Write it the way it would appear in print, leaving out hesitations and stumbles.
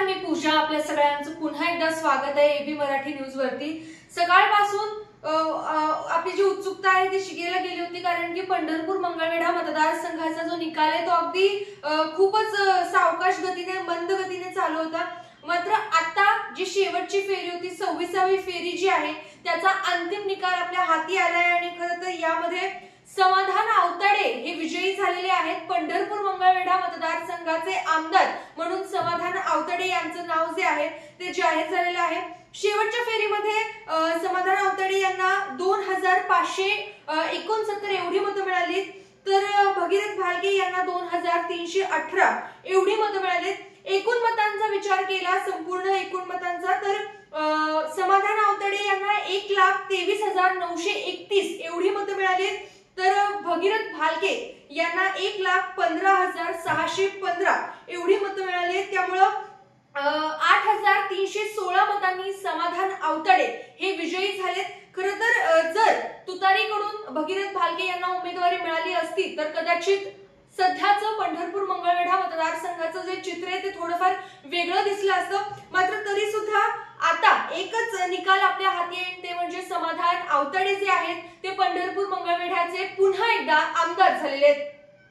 नमस्कार, मी पूजा. आपल्या सगळ्यांचं पुन्हा एकदा स्वागत आहे एबी मराठी न्यूज वरती. सकाळपासून आपली जी उत्सुकता आहे ती शिगेला गेली होती, कारण की पंढरपूर मंगळवेढा मतदारसंघाचा जो निकाल आहे तो अगदी खूपच सावकाश गतीने, मंद गतीने चालू होता. मात्र आता जी शेवटची फेरी होती, 26वी फेरी जी आहे, त्याचा अंतिम निकाल आपल्या हाती आलाय आणि खरं तर यामध्ये समाधान आवताडे हे विजयी झालेले आहेत. पंढरपूर मंगळवेढा मतदारसंघाचे आमदार म्हणून समाधान आवताडे यांचं नाव जे आहे ते जाहीर झालेलं आहे. शेवटच्या फेरीमध्ये समाधान आवताडे यांना 2569 एवढी मतं मिळाली, तर भगीरथ भालके यांना 2318 एवढी मतं मिळाली. एकूण मतांचा विचार केला, संपूर्ण एकूण मतांचा, तर समाधान आवताडे यांना 1,23,931 एवढी मतं मिळाली, तर भगीरथ भालके यांना 1,15,615 एवढी मतं मिळाली. त्यामुळं 8,316 मतांनी समाधान आवताडे हे विजयी झालेत. खरं तर जर तुतारीकडून भगीरथ भालके यांना उमेदवारी मिळाली असती तर कदाचित सध्याचं पंढरपूर मंगळवेढा मतदारसंघाचं जे चित्र आहे ते थोडंफार वेगळं दिसलं असतं. मात्र तरी सुद्धा आता एकच निकाल आपल्या हाती येईल, ते म्हणजे समाधान आवताडे जे आहेत ते पंढरपूर मंगळवेढ्याचे पुन्हा एकदा आमदार झालेले आहेत.